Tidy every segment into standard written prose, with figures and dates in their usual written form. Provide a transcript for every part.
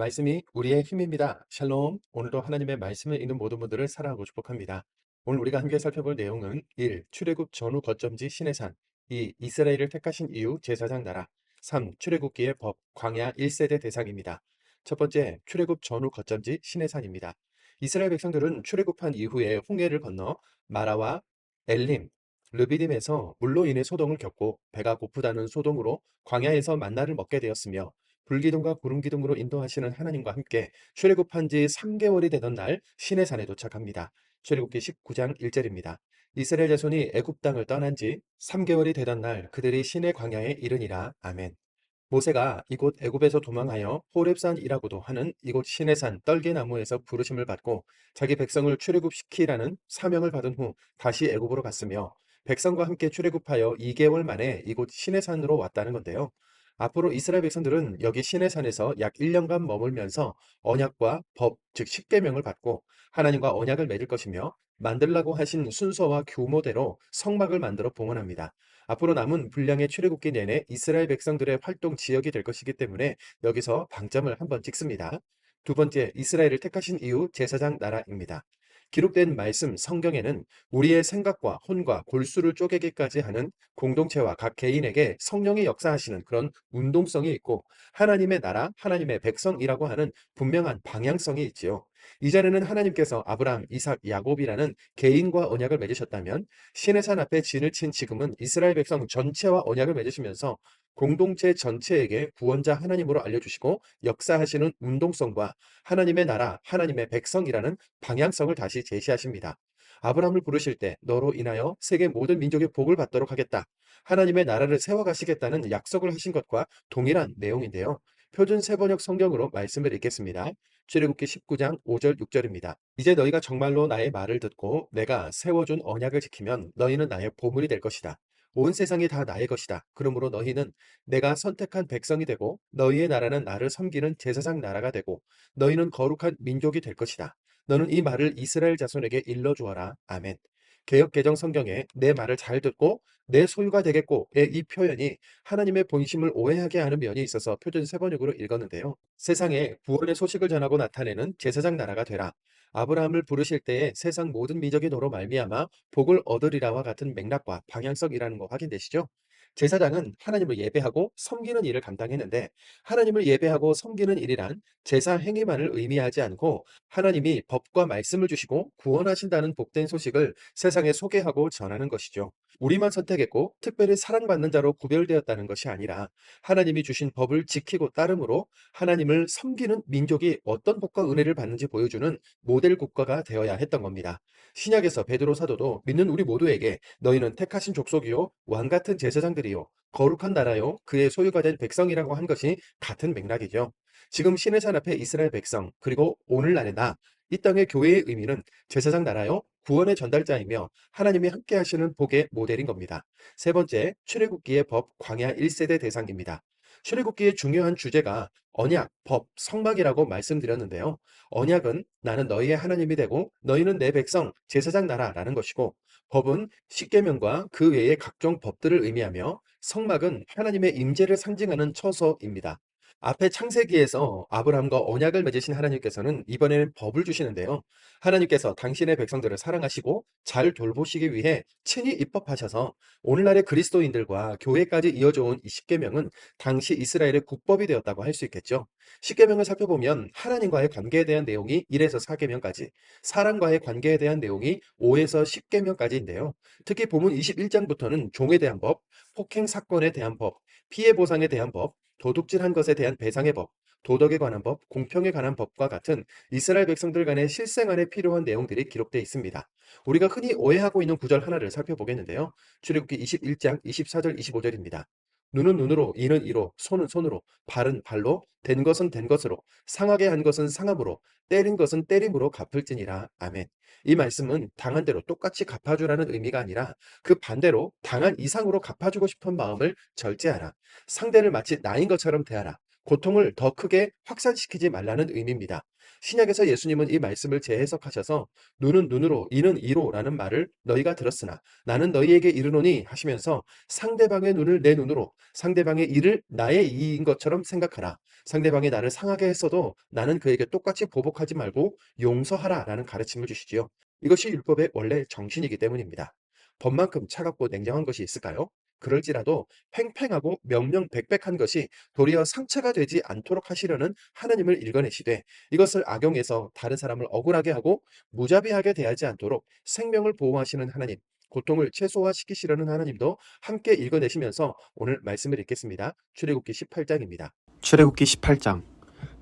말씀이 우리의 힘입니다. 샬롬. 오늘도 하나님의 말씀을 읽는 모든 분들을 사랑하고 축복합니다. 오늘 우리가 함께 살펴볼 내용은 1. 출애굽 전후 거점지 시내산. 2. 이스라엘을 택하신 이유 제사장 나라. 3. 출애굽기의 법 광야 1세대 대상입니다. 첫 번째, 출애굽 전후 거점지 시내산입니다. 이스라엘 백성들은 출애굽한 이후에 홍해를 건너 마라와 엘림, 르비딤에서 물로 인해 소동을 겪고 배가 고프다는 소동으로 광야에서 만나를 먹게 되었으며 불기둥과 구름기둥으로 인도하시는 하나님과 함께 출애굽한 지 3개월이 되던 날 시내산에 도착합니다. 출애굽기 19장 1절입니다. 이스라엘 자손이 애굽 땅을 떠난 지 3개월이 되던 날 그들이 시내 광야에 이르니라. 아멘. 모세가 이곳 애굽에서 도망하여 호렙산이라고도 하는 이곳 시내산 떨게나무에서 부르심을 받고 자기 백성을 출애굽시키라는 사명을 받은 후 다시 애굽으로 갔으며 백성과 함께 출애굽하여 2개월 만에 이곳 시내산으로 왔다는 건데요. 앞으로 이스라엘 백성들은 여기 시내산에서 약 1년간 머물면서 언약과 법, 즉 십계명을 받고 하나님과 언약을 맺을 것이며 만들라고 하신 순서와 규모대로 성막을 만들어 봉헌합니다. 앞으로 남은 분량의 출애굽기 내내 이스라엘 백성들의 활동 지역이 될 것이기 때문에 여기서 방점을 한번 찍습니다. 두 번째, 이스라엘을 택하신 이유 제사장 나라입니다. 기록된 말씀 성경에는 우리의 생각과 혼과 골수를 쪼개기까지 하는 공동체와 각 개인에게 성령이 역사하시는 그런 운동성이 있고 하나님의 나라, 하나님의 백성이라고 하는 분명한 방향성이 있지요. 이 자리는 하나님께서 아브라함, 이삭, 야곱이라는 개인과 언약을 맺으셨다면 시내산 앞에 진을 친 지금은 이스라엘 백성 전체와 언약을 맺으시면서 공동체 전체에게 구원자 하나님으로 알려주시고 역사하시는 운동성과 하나님의 나라, 하나님의 백성이라는 방향성을 다시 제시하십니다. 아브라함을 부르실 때 너로 인하여 세계 모든 민족의 복을 받도록 하겠다. 하나님의 나라를 세워가시겠다는 약속을 하신 것과 동일한 내용인데요. 표준 세번역 성경으로 말씀을 읽겠습니다. 출애굽기 19장 5절 6절입니다. 이제 너희가 정말로 나의 말을 듣고 내가 세워준 언약을 지키면 너희는 나의 보물이 될 것이다. 온 세상이 다 나의 것이다. 그러므로 너희는 내가 선택한 백성이 되고 너희의 나라는 나를 섬기는 제사장 나라가 되고 너희는 거룩한 민족이 될 것이다. 너는 이 말을 이스라엘 자손에게 일러주어라. 아멘. 개역 개정 성경에 내 말을 잘 듣고 내 소유가 되겠고의 이 표현이 하나님의 본심을 오해하게 하는 면이 있어서 표준 세번역으로 읽었는데요. 세상에 구원의 소식을 전하고 나타내는 제사장 나라가 되라. 아브라함을 부르실 때에 세상 모든 민족이 너로 말미암아 복을 얻으리라와 같은 맥락과 방향성이라는 거 확인되시죠? 제사장은 하나님을 예배하고 섬기는 일을 감당했는데 하나님을 예배하고 섬기는 일이란 제사 행위만을 의미하지 않고 하나님이 법과 말씀을 주시고 구원하신다는 복된 소식을 세상에 소개하고 전하는 것이죠. 우리만 선택했고 특별히 사랑받는 자로 구별되었다는 것이 아니라 하나님이 주신 법을 지키고 따름으로 하나님을 섬기는 민족이 어떤 복과 은혜를 받는지 보여주는 모델 국가가 되어야 했던 겁니다. 신약에서 베드로 사도도 믿는 우리 모두에게 너희는 택하신 족속이요 왕 같은 제사장들이요 거룩한 나라요 그의 소유가 된 백성이라고 한 것이 같은 맥락이죠. 지금 신의 산 앞에 이스라엘 백성 그리고 오늘날의 나 이 땅의 교회의 의미는 제사장 나라요 구원의 전달자이며 하나님이 함께 하시는 복의 모델인 겁니다. 세 번째, 출애굽기의 법 광야 1세대 대상입니다. 출애굽기의 중요한 주제가 언약, 법, 성막이라고 말씀드렸는데요. 언약은 나는 너희의 하나님이 되고 너희는 내 백성, 제사장 나라라는 것이고 법은 십계명과 그 외의 각종 법들을 의미하며 성막은 하나님의 임재를 상징하는 처소입니다. 앞에 창세기에서 아브라함과 언약을 맺으신 하나님께서는 이번에는 법을 주시는데요. 하나님께서 당신의 백성들을 사랑하시고 잘 돌보시기 위해 친히 입법하셔서 오늘날의 그리스도인들과 교회까지 이어져 온 이 십계명은 당시 이스라엘의 국법이 되었다고 할 수 있겠죠. 십계명을 살펴보면 하나님과의 관계에 대한 내용이 1에서 4계명까지, 사람과의 관계에 대한 내용이 5에서 10계명까지인데요. 특히 본문 21장부터는 종에 대한 법, 폭행 사건에 대한 법, 피해 보상에 대한 법, 도둑질한 것에 대한 배상의 법, 도덕에 관한 법, 공평에 관한 법과 같은 이스라엘 백성들 간의 실생활에 필요한 내용들이 기록되어 있습니다. 우리가 흔히 오해하고 있는 구절 하나를 살펴보겠는데요. 출애굽기 21장 24절 25절입니다. 눈은 눈으로, 이는 이로, 손은 손으로, 발은 발로, 된 것은 된 것으로, 상하게 한 것은 상함으로, 때린 것은 때림으로 갚을지니라. 아멘. 이 말씀은 당한 대로 똑같이 갚아주라는 의미가 아니라 그 반대로 당한 이상으로 갚아주고 싶은 마음을 절제하라. 상대를 마치 나인 것처럼 대하라. 고통을 더 크게 확산시키지 말라는 의미입니다. 신약에서 예수님은 이 말씀을 재해석하셔서 눈은 눈으로 이는 이로라는 말을 너희가 들었으나 나는 너희에게 이르노니 하시면서 상대방의 눈을 내 눈으로 상대방의 이를 나의 이인 것처럼 생각하라. 상대방이 나를 상하게 했어도 나는 그에게 똑같이 보복하지 말고 용서하라라는 가르침을 주시지요. 이것이 율법의 원래 정신이기 때문입니다. 법만큼 차갑고 냉정한 것이 있을까요? 그럴지라도 팽팽하고 명명백백한 것이 도리어 상처가 되지 않도록 하시려는 하나님을 읽어내시되, 이것을 악용해서 다른 사람을 억울하게 하고 무자비하게 대하지 않도록 생명을 보호하시는 하나님, 고통을 최소화시키시려는 하나님도 함께 읽어내시면서 오늘 말씀을 읽겠습니다. 출애굽기 18장입니다. 출애굽기 18장.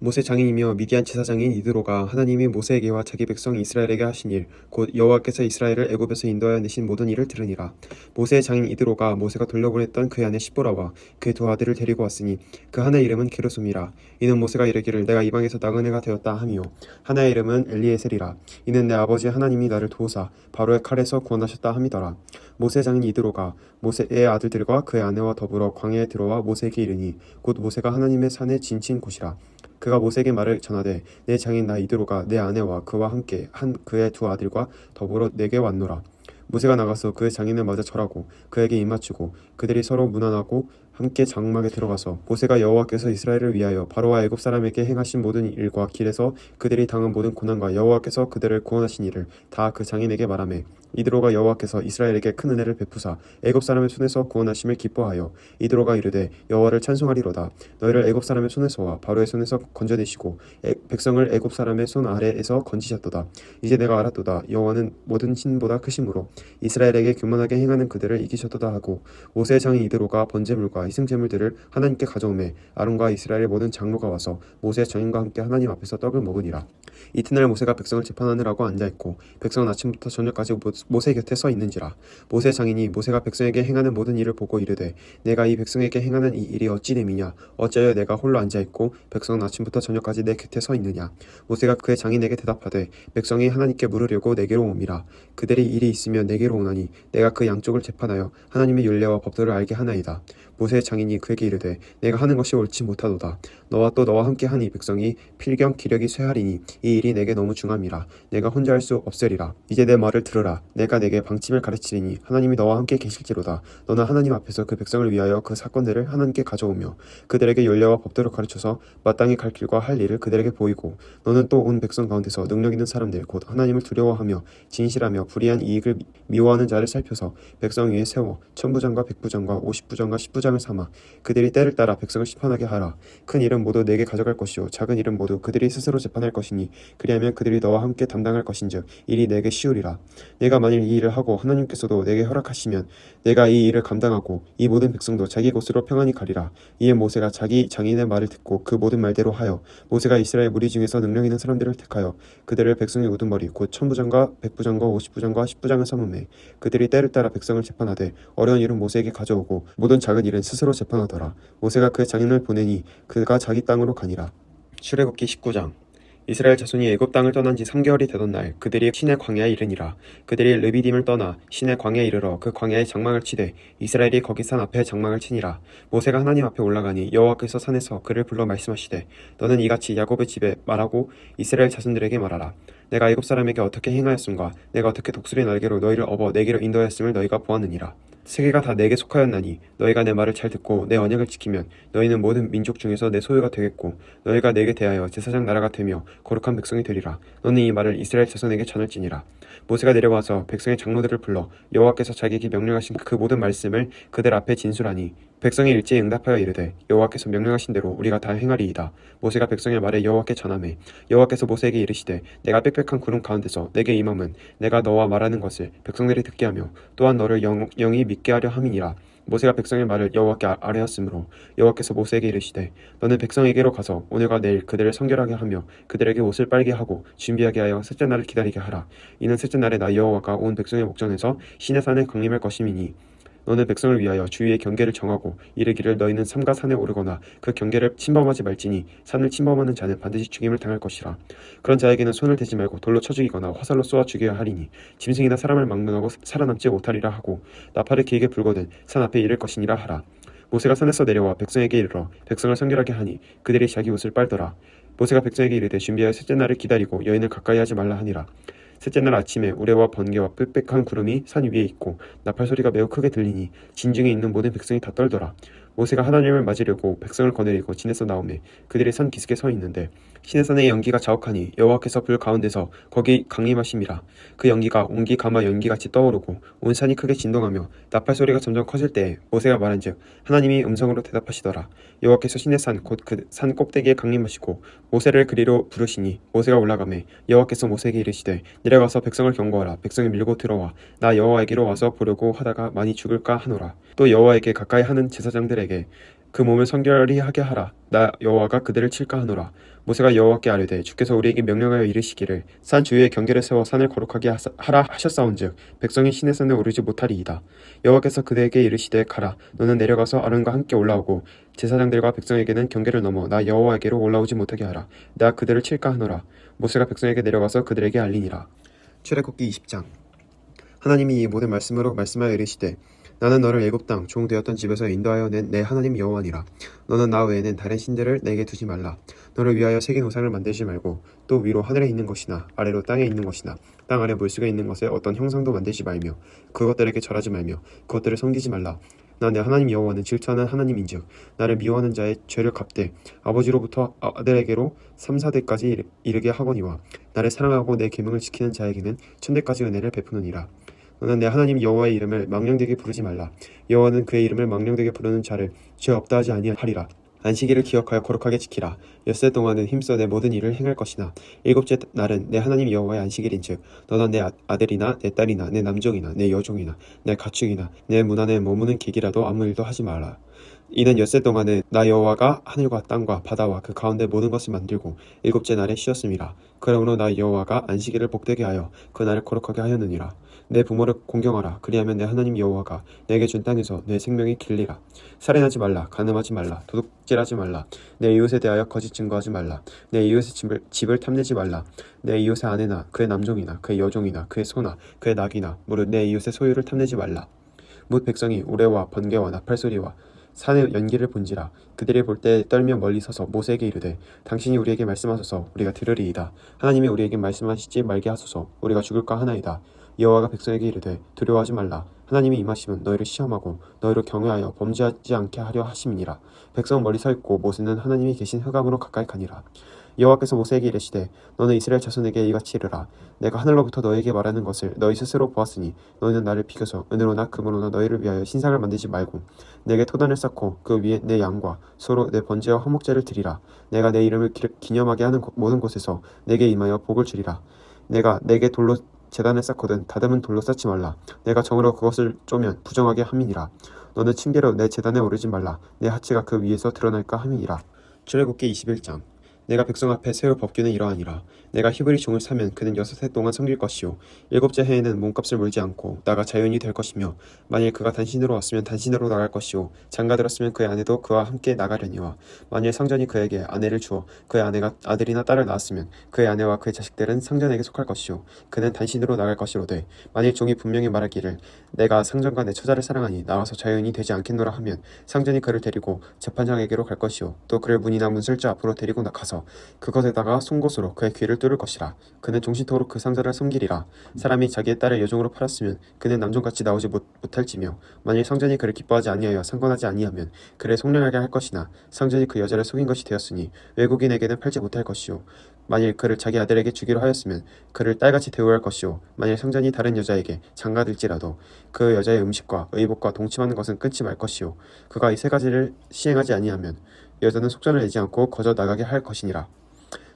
모세 장인이며 미디안 제사장인 이드로가 하나님이 모세에게와 자기 백성 이스라엘에게 하신 일, 곧 여호와께서 이스라엘을 애굽에서 인도하여 내신 모든 일을 들으니라. 모세의 장인 이드로가 모세가 돌려보냈던 그의 아내 시보라와 그의 두 아들을 데리고 왔으니 그 하나의 이름은 게르솜이라. 이는 모세가 이르기를 내가 이방에서 나그네가 되었다 하미요, 하나의 이름은 엘리에셀이라. 이는 내 아버지 하나님이 나를 도우사 바로의 칼에서 구원하셨다 함이더라. 모세 장인 이드로가 모세의 아들들과 그의 아내와 더불어 광야에 들어와 모세에게 이르니 곧 모세가 하나님의 산에 진친 곳이라. 그가 모세에게 말을 전하되 내 장인 나 이드로가 내 아내와 그와 함께 한 그의 두 아들과 더불어 내게 왔노라. 모세가 나가서 그의 장인을 맞아 절하고 그에게 입맞추고 그들이 서로 문안하고 함께 장막에 들어가서 모세가 여호와께서 이스라엘을 위하여 바로와 애굽 사람에게 행하신 모든 일과 길에서 그들이 당한 모든 고난과 여호와께서 그들을 구원하신 일을 다 그 장인에게 말하매, 이드로가 여호와께서 이스라엘에게 큰 은혜를 베푸사 애굽 사람의 손에서 구원하심을 기뻐하여 이드로가 이르되 여호와를 찬송하리로다. 너희를 애굽 사람의 손에서와 바로의 손에서 건져내시고 백성을 애굽 사람의 손 아래에서 건지셨도다. 이제 내가 알았도다. 여호와는 모든 신보다 크심으로 이스라엘에게 교만하게 행하는 그들을 이기셨도다 하고, 모세의 장인 이드로가 번제물과 희생제물들을 하나님께 가져오매 아론과 이스라엘의 모든 장로가 와서 모세의 장인과 함께 하나님 앞에서 떡을 먹으니라. 이튿날 모세가 백성을 재판하느라고 앉아있고 백성은 아침부터 저녁까지 모세 곁에 서 있는지라. 모세 장인이 모세가 백성에게 행하는 모든 일을 보고 이르되 내가 이 백성에게 행하는 이 일이 어찌 됨이냐. 어찌하여 내가 홀로 앉아있고 백성은 아침부터 저녁까지 내 곁에 서 있느냐. 모세가 그의 장인에게 대답하되 백성이 하나님께 물으려고 내게로 옴이라. 그들이 일이 있으면 내게로 오나니 내가 그 양쪽을 재판하여 하나님의 율례와 법도를 알게 하나이다. 모세의 장인이 그에게 이르되 내가 하는 것이 옳지 못하도다. 너와 또 너와 함께 하니 백성이 필경 기력이 쇠하리니 이 일이 내게 너무 중함이라. 내가 혼자 할 수 없으리라. 이제 내 말을 들으라. 내가 내게 방침을 가르치리니 하나님이 너와 함께 계실지로다. 너는 하나님 앞에서 그 백성을 위하여 그 사건들을 하나님께 가져오며 그들에게 율례와 법도를 가르쳐서 마땅히 갈 길과 할 일을 그들에게 보이고, 너는 또 온 백성 가운데서 능력 있는 사람들 곧 하나님을 두려워하며 진실하며 불의한 이익을 미워하는 자를 살펴서 백성 위에 세워 천부장과 백부장과 오십부장과 십부장을 삼아 그들이 때를 따라 백성을 심판하게 하라. 큰 일은 모두 내게 가져갈 것이요 작은 일은 모두 그들이 스스로 재판할 것이니 그리하면 그들이 너와 함께 담당할 것인즉 일이 내게 쉬우리라. 내가 만일 이 일을 하고 하나님께서도 내게 허락하시면 내가 이 일을 감당하고 이 모든 백성도 자기 곳으로 평안히 가리라. 이에 모세가 자기 장인의 말을 듣고 그 모든 말대로 하여 모세가 이스라엘 무리 중에서 능력 있는 사람들을 택하여 그들을 백성의 우두머리 곧 천부장과 백부장과 오십부장과 십부장을 삼음해 그들이 때를 따라 백성을 재판하되 어려운 일은 모세에게 가져오고 모든 작은 일은 스스로 재판하더라. 모세가 그 장인을 보내니 그가 자기 땅으로 가니라. 출애굽기 19장. 이스라엘 자손이 애굽 땅을 떠난 지 3개월이 되던 날 그들이 신의 광야에 이르니라. 그들이 르비딤을 떠나 신의 광야에 이르러 그 광야에 장막을 치되 이스라엘이 거기 산 앞에 장막을 치니라. 모세가 하나님 앞에 올라가니 여호와께서 산에서 그를 불러 말씀하시되 너는 이같이 야곱의 집에 말하고 이스라엘 자손들에게 말하라. 내가 애굽 사람에게 어떻게 행하였음과 내가 어떻게 독수리 날개로 너희를 업어 내게로 인도하였음을 너희가 보았느니라. 세계가 다 내게 속하였나니 너희가 내 말을 잘 듣고 내 언약을 지키면 너희는 모든 민족 중에서 내 소유가 되겠고 너희가 내게 대하여 제사장 나라가 되며 거룩한 백성이 되리라. 너는 이 말을 이스라엘 자손에게 전할지니라. 모세가 내려와서 백성의 장로들을 불러 여호와께서 자기에게 명령하신 그 모든 말씀을 그들 앞에 진술하니 백성이 일제히 응답하여 이르되 여호와께서 명령하신 대로 우리가 다 행하리이다. 모세가 백성의 말에 여호와께 전하매 여호와께서 모세에게 이르시되 내가 빽빽한 구름 가운데서 내게 임함은 내가 너와 말하는 것을 백성들이 듣게 하며 또한 너를 영이 믿게 하려 함이니라. 모세가 백성의 말을 여호와께 아뢰었으므로 여호와께서 모세에게 이르시되 너는 백성에게로 가서 오늘과 내일 그들을 성결하게 하며 그들에게 옷을 빨게 하고 준비하게 하여 셋째 날을 기다리게 하라. 이는 셋째 날에 나 여호와가 온 백성의 목전에서 시내 산에 강림할 것임이니 너는 백성을 위하여 주위의 경계를 정하고 이르기를 너희는 삼가 산에 오르거나 그 경계를 침범하지 말지니 산을 침범하는 자는 반드시 죽임을 당할 것이라. 그런 자에게는 손을 대지 말고 돌로 쳐 죽이거나 화살로 쏘아 죽여야 하리니 짐승이나 사람을 막론하고 살아남지 못하리라 하고 나팔을 길게 불거든 산 앞에 이를 것이니라 하라. 모세가 산에서 내려와 백성에게 이르러 백성을 성결하게 하니 그들이 자기 옷을 빨더라. 모세가 백성에게 이르되 준비하여 셋째 날을 기다리고 여인을 가까이 하지 말라 하니라. 셋째 날 아침에 우레와 번개와 빽빽한 구름이 산 위에 있고 나팔 소리가 매우 크게 들리니 진중에 있는 모든 백성이 다 떨더라. 모세가 하나님을 맞으려고 백성을 거느리고 진에서 나오매 그들이 산 기슭에 서 있는데 시내산의 연기가 자욱하니 여호와께서 불 가운데서 거기 강림하심이라. 그 연기가 옹기 가마 연기같이 떠오르고 온 산이 크게 진동하며 나팔 소리가 점점 커질 때에 모세가 말한즉 하나님이 음성으로 대답하시더라. 여호와께서 시내산 곧 그 산 꼭대기에 강림하시고 모세를 그리로 부르시니 모세가 올라가매 여호와께서 모세에게 이르시되 내려가서 백성을 경고하라. 백성이 밀고 들어와 나 여호와에게로 와서 보려고 하다가 많이 죽을까 하노라. 또 여호와에게 가까이 하는 제사장들에게 그 몸을 성결히 하게 하라. 나 여호와가 그들을 칠까 하노라. 모세가 여호와께 아뢰되 주께서 우리에게 명령하여 이르시기를 산 주위에 경계를 세워 산을 거룩하게 하라 하셨사온즉 백성이 시내산에 오르지 못하리이다. 여호와께서 그들에게 이르시되 가라. 너는 내려가서 아론과 함께 올라오고 제사장들과 백성에게는 경계를 넘어 나 여호와에게로 올라오지 못하게 하라. 내가 그들을 칠까 하노라. 모세가 백성에게 내려가서 그들에게 알리니라. 출애굽기 20장. 하나님이 이 모든 말씀으로 말씀하여 이르시되 나는 너를 애굽 땅 종 되었던 집에서 인도하여 낸 내 하나님 여호와니라. 너는 나 외에는 다른 신들을 내게 두지 말라. 너를 위하여 새긴 우상을 만들지 말고 또 위로 하늘에 있는 것이나 아래로 땅에 있는 것이나 땅 아래 물속에 있는 것에 어떤 형상도 만들지 말며 그것들에게 절하지 말며 그것들을 섬기지 말라. 나 내 하나님 여호와는 질투하는 하나님인즉 나를 미워하는 자의 죄를 갚되 아버지로부터 아들에게로 3, 4대까지 이르게 하거니와 나를 사랑하고 내 계명을 지키는 자에게는 천대까지 은혜를 베푸느니라. 너는 내 하나님 여호와의 이름을 망령되게 부르지 말라. 여호와는 그의 이름을 망령되게 부르는 자를 죄 없다 하지 아니하리라. 안식일을 기억하여 거룩하게 지키라. 엿새 동안은 힘써 내 모든 일을 행할 것이나 일곱째 날은 내 하나님 여호와의 안식일인즉 너는 내 아들이나 내 딸이나 내 남종이나 내 여종이나 내 가축이나 내 문 안에 머무는 객이라도 아무 일도 하지 말라. 이는 엿새 동안은 나 여호와가 하늘과 땅과 바다와 그 가운데 모든 것을 만들고 일곱째 날에 쉬었음이라. 그러므로 나 여호와가 안식일을 복되게 하여 그 날을 거룩하게 하였느니라. 내 부모를 공경하라. 그리하면 내 하나님 여호와가 내게 준 땅에서 내 생명이 길리라. 살인하지 말라. 간음하지 말라. 도둑질하지 말라. 내 이웃에 대하여 거짓 증거하지 말라. 내 이웃의 집을 탐내지 말라. 내 이웃의 아내나 그의 남종이나 그의 여종이나 그의 소나 그의 낙이나 무릇 내 이웃의 소유를 탐내지 말라. 뭇 백성이 우레와 번개와 나팔 소리와 산의 연기를 본지라. 그들이 볼 때 떨며 멀리 서서 모세에게 이르되 당신이 우리에게 말씀하소서 우리가 들으리이다. 하나님이 우리에게 말씀하시지 말게 하소서 우리가 죽을까 하나이다. 여호와가 백성에게 이르되 두려워하지 말라. 하나님이 임하시면 너희를 시험하고 너희를 경외하여 범죄하지 않게 하려 하심이니라. 백성은 멀리 서 있고 모세는 하나님이 계신 흑암으로 가까이 가니라. 여호와께서 모세에게 이르시되 너는 이스라엘 자손에게 이같이 이르라. 내가 하늘로부터 너희에게 말하는 것을 너희 스스로 보았으니 너희는 나를 비켜서 은으로나 금으로나 너희를 위하여 신상을 만들지 말고 내게 토단을 쌓고 그 위에 내 양과 소로 내 번제와 화목제를 드리라. 내가 내 이름을 기념하게 하는 모든 곳에서 내게 임하여 복을 주리라. 내가 내게 돌로 제단을 쌓거든 다듬은 돌로 쌓지 말라. 내가 정으로 그것을 쪼면 부정하게 함이니라. 너는 층계로 내 제단에 오르지 말라. 내 하체가 그 위에서 드러날까 함이니라. 출애굽기 21장. 내가 백성 앞에 세울 법규는 이러하니라. 내가 히브리 종을 사면 그는 6해 동안 섬길 것이요 일곱째 해에는 몸값을 물지 않고 나가 자연이 될 것이며 만일 그가 단신으로 왔으면 단신으로 나갈 것이요 장가들었으면 그의 아내도 그와 함께 나가려니와 만일 상전이 그에게 아내를 주어 그의 아내가 아들이나 딸을 낳았으면 그의 아내와 그의 자식들은 상전에게 속할 것이요 그는 단신으로 나갈 것이로되 만일 종이 분명히 말하기를 내가 상전과 내 처자를 사랑하니 나와서 자연이 되지 않겠노라 하면 상전이 그를 데리고 재판장에게로 갈 것이요 또 그를 문이나 문설주 앞으로 데리고 나가서 그것에다가 송곳으로 그의 귀를 뚫을 것이라. 그는 종신토록 그 상자를 섬기리라. 사람이 자기의 딸을 여종으로 팔았으면 그는 남종같이 나오지 못할지며 만일 상전이 그를 기뻐하지 아니하여 상관하지 아니하면 그를 속량하게 할 것이나 상전이 그 여자를 속인 것이 되었으니 외국인에게는 팔지 못할 것이요 만일 그를 자기 아들에게 주기로 하였으면 그를 딸같이 대우할 것이요 만일 상전이 다른 여자에게 장가들지라도 그 여자의 음식과 의복과 동침하는 것은 끊지 말 것이요 그가 이 세 가지를 시행하지 아니하면 여자는 속전을 내지 않고 거저 나가게 할 것이니라.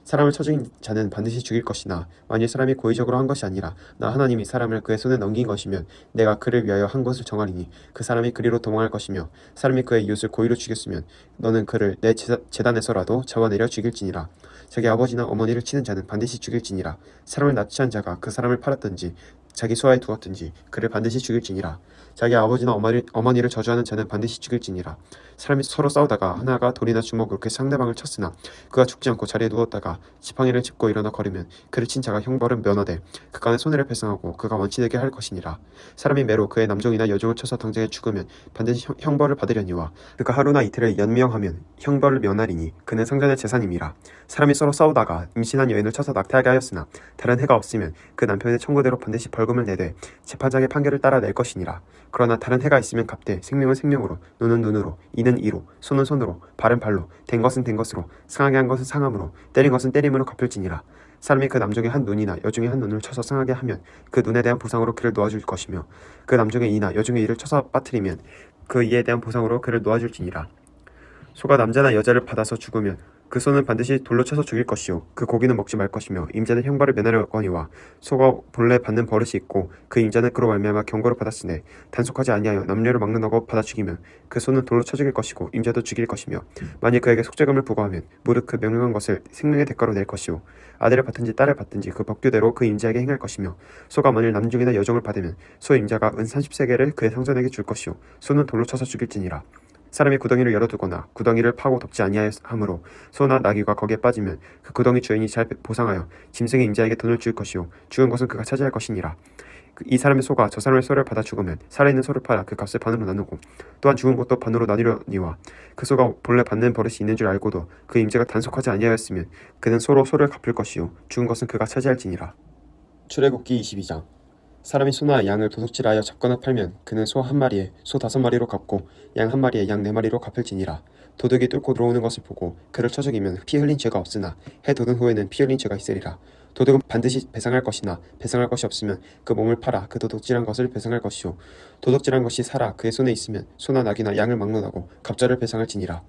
사람을 쳐죽인 자는 반드시 죽일 것이나 만일 사람이 고의적으로 한 것이 아니라 나 하나님이 사람을 그의 손에 넘긴 것이면 내가 그를 위하여 한 것을 정하리니 그 사람이 그리로 도망할 것이며 사람이 그의 이웃을 고의로 죽였으면 너는 그를 내 제단에서라도 잡아내려 죽일지니라. 자기 아버지나 어머니를 치는 자는 반드시 죽일지니라. 사람을 납치한 자가 그 사람을 팔았든지 자기 소아에 두었든지 그를 반드시 죽일지니라. 자기 아버지나 어머니를 저주하는 자는 반드시 죽일지니라. 사람이 서로 싸우다가 하나가 돌이나 주먹으로 그렇게 상대방을 쳤으나 그가 죽지 않고 자리에 누웠다가 지팡이를 짚고 일어나 걸으면 그를 친 자가 형벌은 면하되 그간의 손해를 배상하고 그가 원치되게 할 것이니라. 사람이 매로 그의 남종이나 여종을 쳐서 당장에 죽으면 반드시 형벌을 받으려니와 그가 하루나 이틀을 연명하면 형벌을 면하리니 그는 상전의 재산임이라. 사람이 서로 싸우다가 임신한 여인을 쳐서 낙태하게 하였으나 다른 해가 없으면 그 남편의 청구대로 반드시 벌금을 내되 재판장의 판결을 따라 낼 것이니라. 그러나 다른 해가 있으면 갚되 생명은 생명으로, 눈은 눈으로, 이는 이로, 손은 손으로, 발은 발로, 된 것은 된 것으로, 상하게 한 것은 상함으로, 때린 것은 때림으로 갚을지니라. 사람이 그 남종의 한 눈이나 여종의 한 눈을 쳐서 상하게 하면 그 눈에 대한 보상으로 그를 놓아줄 것이며 그 남종의 이나 여종의 이를 쳐서 빠뜨리면 그 이에 대한 보상으로 그를 놓아줄지니라. 소가 남자나 여자를 받아서 죽으면 그 소는 반드시 돌로 쳐서 죽일 것이요 그 고기는 먹지 말 것이며 임자는 형벌을 면하려거니와 소가 본래 받는 버릇이 있고 그 임자는 그로 말미암아 경고를 받았으되 단속하지 아니하여 남녀를 막론하고 받아 죽이면 그 소는 돌로 쳐 죽일 것이고 임자도 죽일 것이며 만일 그에게 속죄금을 부과하면 무릇 그 명령한 것을 생명의 대가로 낼 것이요 아들을 받든지 딸을 받든지 그 법규대로 그 임자에게 행할 것이며 소가 만일 남종이나 여종을 받으면 소 임자가 은 30세겔을 그의 상전에게 줄 것이요 소는 돌로 쳐서 죽일지니라. 사람이 구덩이를 열어두거나 구덩이를 파고 덮지 아니하므로 소나 나귀가 거기에 빠지면 그 구덩이 주인이 잘 보상하여 짐승의 임자에게 돈을 줄 것이요 죽은 것은 그가 차지할 것이니라. 이 사람의 소가 저 사람의 소를 받아 죽으면 살아있는 소를 팔아 그 값을 반으로 나누고 또한 죽은 것도 반으로 나누려니와 그 소가 본래 받는 버릇이 있는 줄 알고도 그 임자가 단속하지 아니하였으면 그는 소로 소를 갚을 것이요 죽은 것은 그가 차지할지니라. 출애굽기 22장. 사람이 소나 양을 도둑질하여 잡거나 팔면 그는 소 한 마리에 소 5마리로 갚고 양 한 마리에 양 4마리로 갚을지니라. 도둑이 뚫고 들어오는 것을 보고 그를 쳐 죽이면 피 흘린 죄가 없으나 해 돋은 후에는 피 흘린 죄가 있으리라. 도둑은 반드시 배상할 것이나 배상할 것이 없으면 그 몸을 팔아 그 도둑질한 것을 배상할 것이요 도둑질한 것이 살아 그의 손에 있으면 소나 낙이나 양을 막론하고 갑절을 배상할지니라.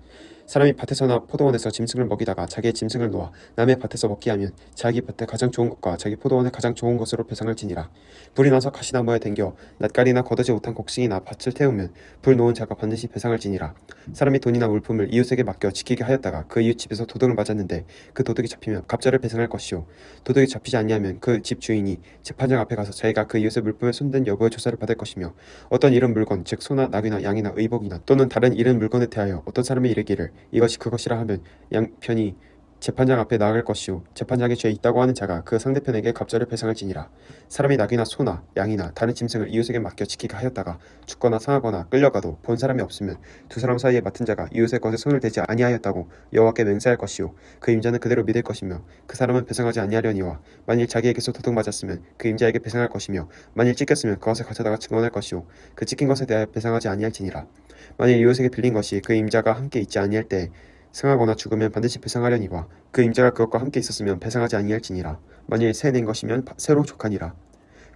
사람이 밭에서나 포도원에서 짐승을 먹이다가 자기의 짐승을 놓아 남의 밭에서 먹게 하면 자기 밭에 가장 좋은 것과 자기 포도원에 가장 좋은 것으로 배상할지니라. 불이 나서 가시나무에 댕겨 낯가리나 거두지 못한 곡식이나 밭을 태우면 불 놓은 자가 반드시 배상할지니라. 사람이 돈이나 물품을 이웃에게 맡겨 지키게 하였다가 그 이웃 집에서 도둑을 맞았는데 그 도둑이 잡히면 갑절을 배상할 것이요 도둑이 잡히지 아니하면 그 집 주인이 재판장 앞에 가서 자기가 그 이웃의 물품에 손댄 여부의 조사를 받을 것이며 어떤 잃은 물건 즉 소나 낙이나 양이나 의복이나 또는 다른 잃은 물건에 대하여 어떤 사람이 이르기를 이것이 그것이라 하면 양편이 재판장 앞에 나아갈 것이요 재판장에 죄 있다고 하는 자가 그 상대편에게 갑절을 배상할지니라. 사람이 낙이나 소나 양이나 다른 짐승을 이웃에게 맡겨 지키게 하였다가 죽거나 상하거나 끌려가도 본 사람이 없으면 두 사람 사이에 맡은 자가 이웃의 것에 손을 대지 아니하였다고 여호와께 맹세할 것이요 그 임자는 그대로 믿을 것이며 그 사람은 배상하지 아니하려니와 만일 자기에게서 도둑 맞았으면 그 임자에게 배상할 것이며 만일 찢겼으면 그것을 가져다가 증언할 것이요 그 찢긴 것에 대하여 배상하지 아니할지니라. 만일 이웃에게 빌린 것이 그 임자가 함께 있지 아니할 때에 상하거나 죽으면 반드시 배상하려니와 그 임자가 그것과 함께 있었으면 배상하지 아니할지니라. 만일 새 낸 것이면 새로 족하니라.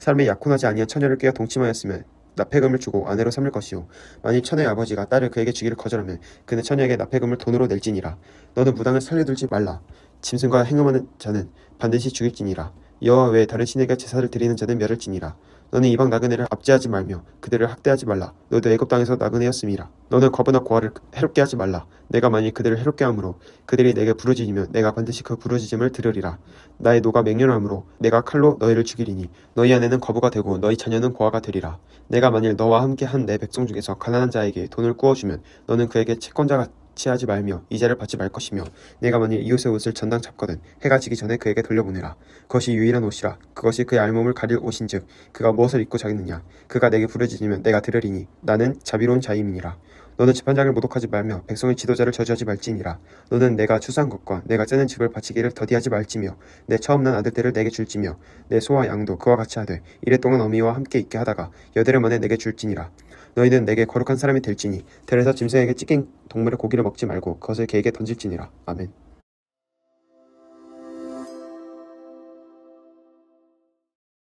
사람이 약혼하지 아니한 처녀를 꾀어 동침하였으면 납폐금을 주고 아내로 삼을 것이요 만일 처녀의 아버지가 딸을 그에게 주기를 거절하면 그는 처녀에게 납폐금을 돈으로 낼지니라. 너는 무당을 살려둘지 말라. 짐승과 행음하는 자는 반드시 죽일지니라. 여호와 외에 다른 신에게 제사를 드리는 자는 멸할지니라. 너는 이방 나그네를 압제하지 말며 그들을 학대하지 말라. 너도 애굽 땅에서 나그네였음이라. 너는 과부나 고아를 해롭게 하지 말라. 내가 만일 그들을 해롭게 함으로 그들이 내게 부르짖으면 내가 반드시 그 부르짖음을 들으리라. 나의 노가 맹렬함으로 내가 칼로 너희를 죽이리니 너희 아내는 과부가 되고 너희 자녀는 고아가 되리라. 내가 만일 너와 함께 한 내 백성 중에서 가난한 자에게 돈을 꾸어주면 너는 그에게 채권자가 취하지 말며 이자를 받지 말 것이며 내가 만일 이웃의 옷을 전당 잡거든 해가 지기 전에 그에게 돌려보내라. 그것이 유일한 옷이라. 그것이 그의 알몸을 가릴 옷인즉 그가 무엇을 입고 자겠느냐. 그가 내게 부르짖으면 내가 들으리니 나는 자비로운 자임이니라. 너는 재판장을 모독하지 말며 백성의 지도자를 저주하지 말지니라. 너는 내가 추수한 것과 내가 째는 집을 바치기를 더디하지 말지며 내 처음 난 아들들을 내게 줄지며 내 소와 양도 그와 같이 하되 이랫동안 어미와 함께 있게 하다가 여드레 만에 내게 줄지니라. 너희는 내게 거룩한 사람이 될지니 들에서 짐승에게 찢긴 동물의 고기를 먹지 말고 그것을 개에게 던질지니라. 아멘.